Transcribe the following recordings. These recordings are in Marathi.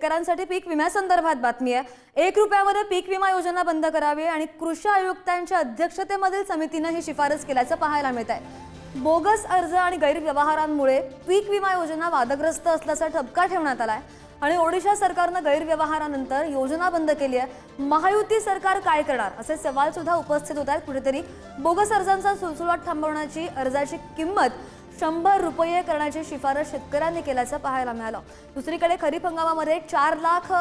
शेतकऱ्यांसाठी पीक विम्यासंदर्भात बातमी आहे। 1 रुपयामध्ये पीक विमा योजना बंद करावी आणि कृषी आयुक्तांच्या अध्यक्षतेमधील समितीने ही शिफारस केल्याचं पाहायला मिळत आहे। बोगस अर्ज आणि गैरव्यवहारांमुळे पीक विमा योजना वादग्रस्त असल्याचा ठपका ठेवण्यात आलाय आणि ओडिशा सरकारने गैरव्यवहारानंतर योजना बंद केली आहे। महायुती सरकार काय करणार असे सवाल सुद्धा उपस्थित होत आहेत। कुठेतरी बोगस अर्जांचा सुळसुळाट थांबवण्याची अर्जाची किंमत 100 रुपये करण्याची शिफारस शेतकऱ्यांनी केल्याचं पाहायला मिळालं। दुसरीकडे खरीप हंगामामध्ये 4 लाख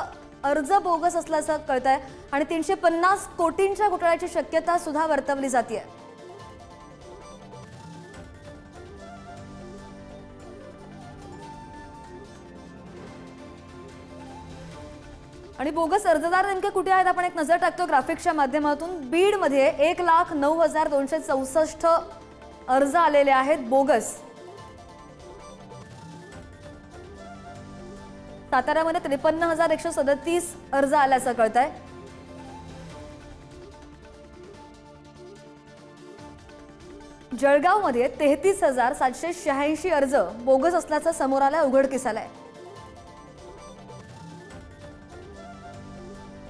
अर्ज बोगस असल्याचं कळतंय आणि 350 कोटींच्या घोटाळ्याची शक्यता सुद्धा वर्तवली जाते। आणि बोगस अर्जदार नेमके कुठे आहेत आपण एक नजर टाकतो ग्राफिक्सच्या माध्यमातून। बीड मध्ये 1,09,264 अर्ज आलेले आहेत बोगस। साताऱ्यामध्ये 53,137 अर्ज आल्याचं कळतंय। जळगावमध्ये 33,786 अर्ज बोगस असल्याचं समोर आलंय, उघडकीस आलंय।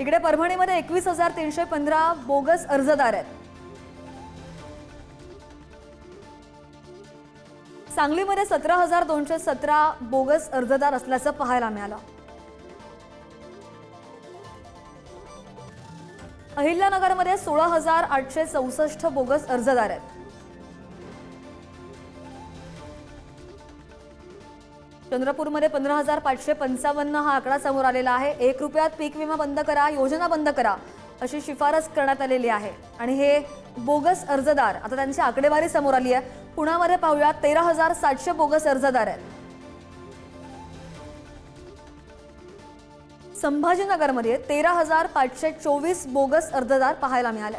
इकडे परभणीमध्ये 21,315 बोगस अर्जदार आहेत। सांगलीमध्ये 17,217 बोगस अर्जदार असल्याचं पाहायला मिळालं। अहिल्यानगरमध्ये 16,864 बोगस अर्जदार आहेत। चंद्रपूरमध्ये 15,555 हा आकडा समोर आलेला आहे। 1 रुपयात पीक विमा बंद करा, योजना बंद करा अशी शिफारस करण्यात आलेली आहे आणि हे बोगस अर्जदार आता त्यांची आकडेवारी समोर आली आहे। पुण्यामध्ये पाहूया 13,700 बोगस अर्जदार आहेत। संभाजीनगरमध्ये 13,524 बोगस अर्जदार पाहायला मिळाले।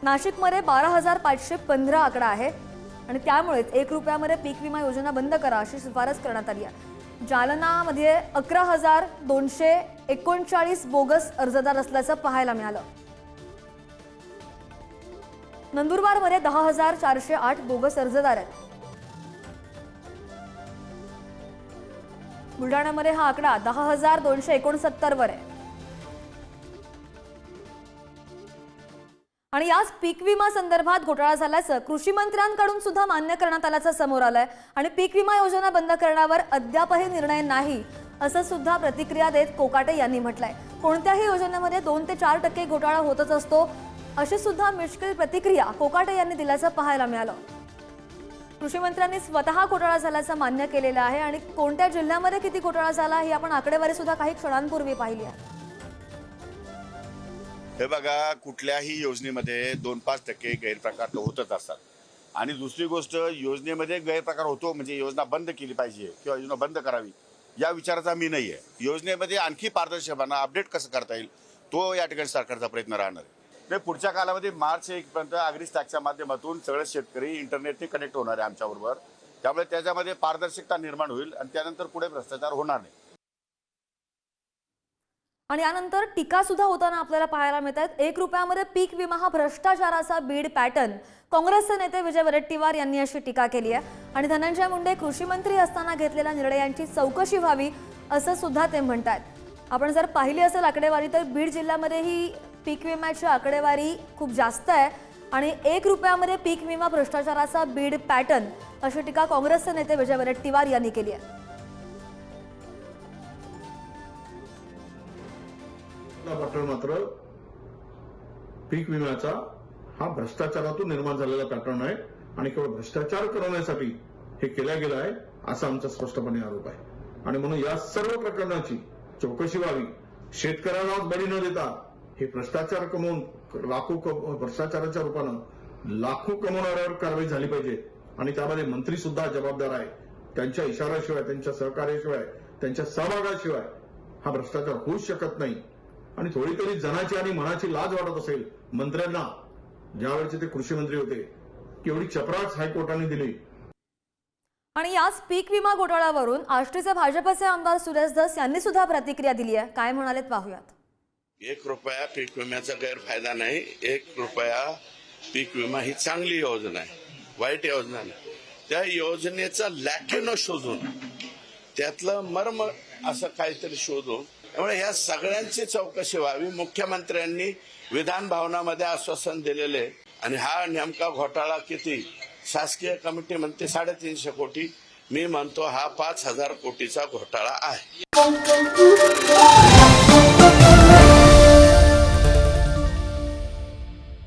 नाशिकमध्ये 12,515 आकडा आहे आणि त्यामुळेच 1 रुपयामध्ये पीक विमा योजना बंद करा अशी शिफारस करण्यात आली आहे। जालनामध्ये 11,239 बोगस अर्जदार असल्याचं पाहायला मिळालं। नंदुरबारमध्ये 10,408 बोगस अर्जदार आहेत। बुलढाण्यामध्ये हा आकडा 10,269 वर आहे। आणि याच पीक विमा संदर्भात घोटाळा झाल्याचं कृषी मंत्र्यांकडून सुद्धा मान्य करण्यात आल्याचं समोर आलंय आणि पीक विमा योजना बंद करण्यावर अद्यापही निर्णय नाही असं सुद्धा प्रतिक्रिया देत कोकाटे यांनी म्हटलंय। कोणत्याही योजनेमध्ये 2 ते 4% घोटाळा होतच असतो अशी सुद्धा मिश्किल प्रतिक्रिया कोकाटे यांनी दिल्याचं पाहायला मिळालं। कृषी मंत्र्यांनी स्वतः घोटाळा झाल्याचं मान्य केलेलं आहे आणि कोणत्या जिल्ह्यामध्ये किती घोटाळा झाला ही आपण आकडेवारी सुद्धा काही क्षणांपूर्वी पाहिली आहे। हे बघा, कुठल्याही योजनेमध्ये 2-5% गैरप्रकार तर होतच असतात आणि दुसरी गोष्ट योजनेमध्ये गैरप्रकार होतो म्हणजे योजना बंद केली पाहिजे किंवा योजना बंद करावी या विचाराचा मी नाही आहे। योजनेमध्ये आणखी पारदर्शकपणा अपडेट कसं करता येईल तो या ठिकाणी सरकारचा प्रयत्न राहणार आहे। पुढच्या कालामध्ये मार्च 1 पर्यंत अग्रिस्टॅकच्या माध्यमातून सगळे शेतकरी इंटरनेटने कनेक्ट होणार आहे आमच्याबरोबर, त्यामुळे त्याच्यामध्ये पारदर्शकता निर्माण होईल आणि त्यानंतर पुढे भ्रष्टाचार होणार नाही। आणि यानंतर टीका सुद्धा होताना आपल्याला पाहायला मिळतात। 1 रुपयामध्ये पीक विमा हा भ्रष्टाचाराचा बीड पॅटर्न। काँग्रेसचे नेते विजय वडेट्टीवार यांनी अशी टीका केली आहे आणि धनंजय मुंडे कृषी मंत्री असताना घेतलेल्या निर्णयांची चौकशी व्हावी असं सुद्धा ते म्हणतात। आपण जर पाहिली असेल आकडेवारी तर बीड जिल्ह्यामध्ये ही पीक विम्याची आकडेवारी खूप जास्त आहे आणि 1 रुपयामध्ये पीक विमा भ्रष्टाचाराचा बीड पॅटर्न अशी टीका काँग्रेसचे नेते विजय वडेट्टीवार यांनी केली आहे। पॅटर्न मात्र पीक विम्याचा हा भ्रष्टाचारातून निर्माण झालेला पॅटर्न आहे आणि केवळ भ्रष्टाचार करण्यासाठी हे केला गेला आहे असा आमचा स्पष्टपणे आरोप आहे आणि म्हणून या सर्व प्रकरणाची चौकशी व्हावी। शेतकऱ्यांना बळी न देता हे भ्रष्टाचार कमवून भ्रष्टाचाराच्या रूपानं लाखो कमवणाऱ्यावर कारवाई झाली पाहिजे आणि त्यामध्ये मंत्री सुद्धा जबाबदार आहे। त्यांच्या इशाऱ्याशिवाय, त्यांच्या सहकार्याशिवाय, त्यांच्या सहभागाशिवाय हा भ्रष्टाचार होऊच शकत नाही आणि थोडी तरी जनाची आणि मनाची लाज वाटत असेल मंत्र्यांना ज्यावेळेचे ते कृषी मंत्री होते की एवढी चपराक हायकोर्टाने दिली। आणि याच पीक विमा घोटाळ्यावरून आष्टीचे भाजपचे आमदार सुरेश धस यांनी सुद्धा प्रतिक्रिया दिली आहे। काय म्हणालेत पाहूयात। 1 रुपया पीक विम्याचा गैरफायदा नाही। 1 रुपया पीक विमा ही चांगली योजना आहे, वाईट योजना नाही। त्या योजनेचा लॅक्युना शोधून त्यातलं मर्म असं काहीतरी शोधून त्यामुळे ह्या सगळ्यांची चौकशी व्हावी. मुख्यमंत्र्यांनी विधान भवनामध्ये आश्वासन दिलेले आणि हा नेमका घोटाळा किती, शासकीय कमिटी म्हणते 350 कोटी, मी म्हणतो हा 5000 कोटीचा घोटाळा आहे.